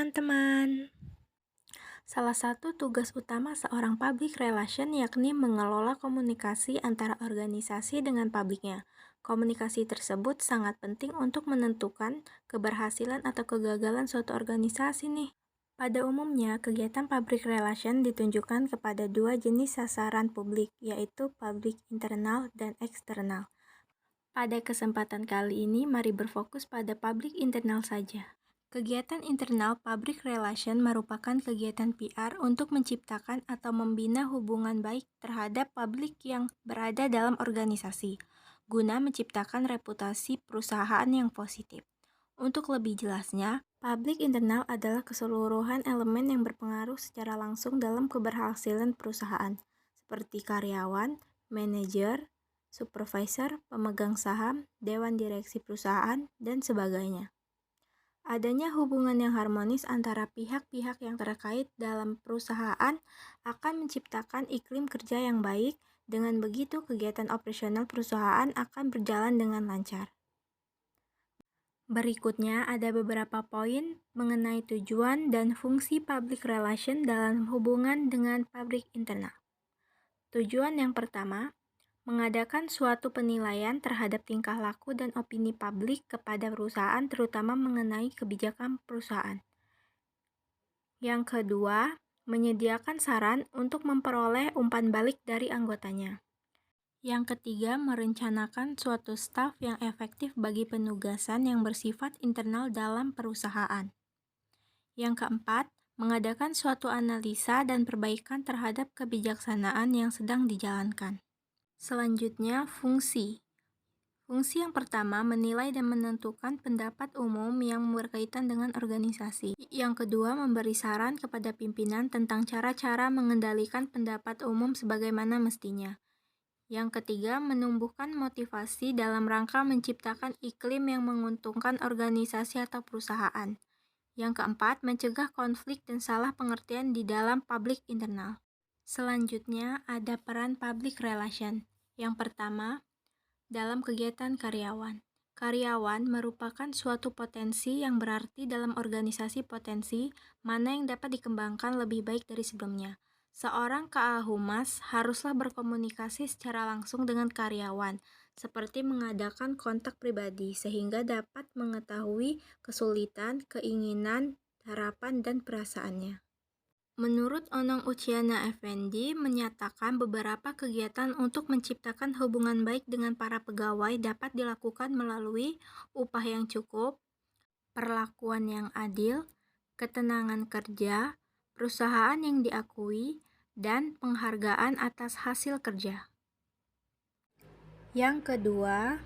teman-teman. Salah satu tugas utama seorang public relation yakni mengelola komunikasi antara organisasi dengan publiknya. Komunikasi tersebut sangat penting untuk menentukan keberhasilan atau kegagalan suatu organisasi nih. Pada umumnya, kegiatan public relation ditunjukkan kepada dua jenis sasaran publik, yaitu publik internal dan eksternal. Pada kesempatan kali ini, mari berfokus pada publik internal saja. Kegiatan internal public relation merupakan kegiatan PR untuk menciptakan atau membina hubungan baik terhadap publik yang berada dalam organisasi, guna menciptakan reputasi perusahaan yang positif. Untuk lebih jelasnya, publik internal adalah keseluruhan elemen yang berpengaruh secara langsung dalam keberhasilan perusahaan, seperti karyawan, manajer, supervisor, pemegang saham, dewan direksi perusahaan, dan sebagainya. Adanya hubungan yang harmonis antara pihak-pihak yang terkait dalam perusahaan akan menciptakan iklim kerja yang baik. Dengan begitu, kegiatan operasional perusahaan akan berjalan dengan lancar. Berikutnya ada beberapa poin mengenai tujuan dan fungsi public relation dalam hubungan dengan publik internal. Tujuan yang pertama, mengadakan suatu penilaian terhadap tingkah laku dan opini publik kepada perusahaan, terutama mengenai kebijakan perusahaan. Yang kedua, menyediakan saran untuk memperoleh umpan balik dari anggotanya. Yang ketiga, merencanakan suatu staf yang efektif bagi penugasan yang bersifat internal dalam perusahaan. Yang keempat, mengadakan suatu analisa dan perbaikan terhadap kebijaksanaan yang sedang dijalankan. Selanjutnya, fungsi. Fungsi yang pertama, menilai dan menentukan pendapat umum yang berkaitan dengan organisasi. Yang kedua, memberi saran kepada pimpinan tentang cara-cara mengendalikan pendapat umum sebagaimana mestinya. Yang ketiga, menumbuhkan motivasi dalam rangka menciptakan iklim yang menguntungkan organisasi atau perusahaan. Yang keempat, mencegah konflik dan salah pengertian di dalam publik internal. Selanjutnya, ada peran public relation. Yang pertama, dalam kegiatan karyawan. Karyawan merupakan suatu potensi yang berarti dalam organisasi potensi mana yang dapat dikembangkan lebih baik dari sebelumnya. Seorang KA Humas haruslah berkomunikasi secara langsung dengan karyawan, seperti mengadakan kontak pribadi, sehingga dapat mengetahui kesulitan, keinginan, harapan, dan perasaannya. Menurut Onong Uciana Effendi menyatakan beberapa kegiatan untuk menciptakan hubungan baik dengan para pegawai dapat dilakukan melalui upah yang cukup, perlakuan yang adil, ketenangan kerja, perusahaan yang diakui, dan penghargaan atas hasil kerja. Yang kedua,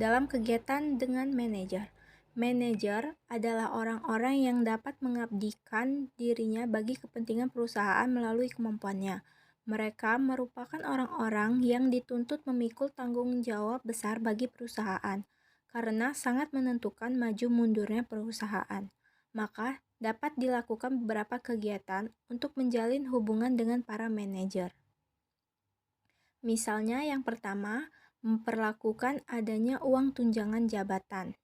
dalam kegiatan dengan manajer. Manajer adalah orang-orang yang dapat mengabdikan dirinya bagi kepentingan perusahaan melalui kemampuannya. Mereka merupakan orang-orang yang dituntut memikul tanggung jawab besar bagi perusahaan, karena sangat menentukan maju mundurnya perusahaan. Maka dapat dilakukan beberapa kegiatan untuk menjalin hubungan dengan para manajer. Misalnya yang pertama, memperlakukan adanya uang tunjangan jabatan.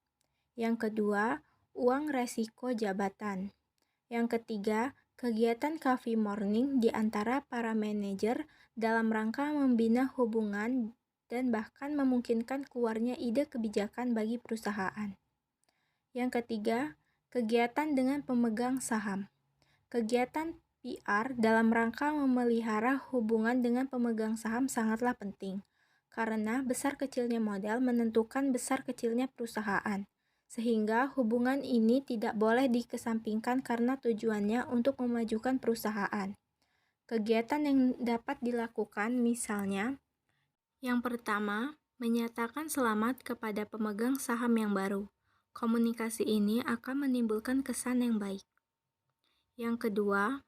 Yang kedua, uang resiko jabatan. Yang ketiga, kegiatan coffee morning di antara para manajer dalam rangka membina hubungan dan bahkan memungkinkan keluarnya ide kebijakan bagi perusahaan. Yang ketiga, kegiatan dengan pemegang saham. Kegiatan PR dalam rangka memelihara hubungan dengan pemegang saham sangatlah penting, karena besar kecilnya modal menentukan besar kecilnya perusahaan, sehingga hubungan ini tidak boleh dikesampingkan karena tujuannya untuk memajukan perusahaan. Kegiatan yang dapat dilakukan misalnya, yang pertama, menyatakan selamat kepada pemegang saham yang baru. Komunikasi ini akan menimbulkan kesan yang baik. Yang kedua,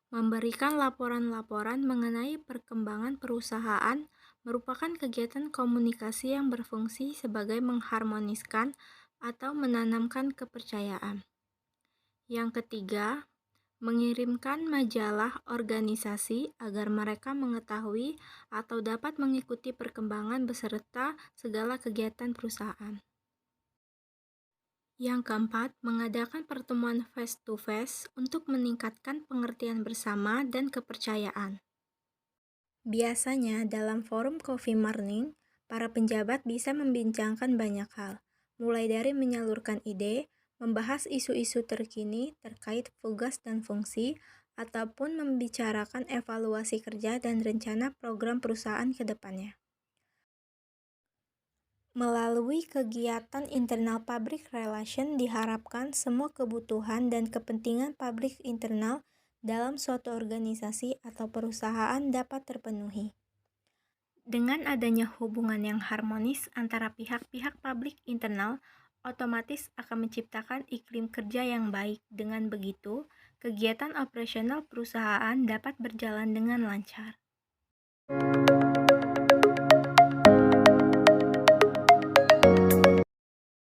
memberikan laporan-laporan mengenai perkembangan perusahaan merupakan kegiatan komunikasi yang berfungsi sebagai mengharmoniskan atau menanamkan kepercayaan. Yang ketiga, mengirimkan majalah organisasi agar mereka mengetahui atau dapat mengikuti perkembangan beserta segala kegiatan perusahaan. Yang keempat, mengadakan pertemuan face-to-face untuk meningkatkan pengertian bersama dan kepercayaan. Biasanya, dalam forum coffee morning, para penjabat bisa membincangkan banyak hal, mulai dari menyalurkan ide, membahas isu-isu terkini terkait tugas dan fungsi, ataupun membicarakan evaluasi kerja dan rencana program perusahaan ke depannya. Melalui kegiatan internal public relation diharapkan semua kebutuhan dan kepentingan publik internal dalam suatu organisasi atau perusahaan dapat terpenuhi. Dengan adanya hubungan yang harmonis antara pihak-pihak publik internal, otomatis akan menciptakan iklim kerja yang baik. Dengan begitu, kegiatan operasional perusahaan dapat berjalan dengan lancar.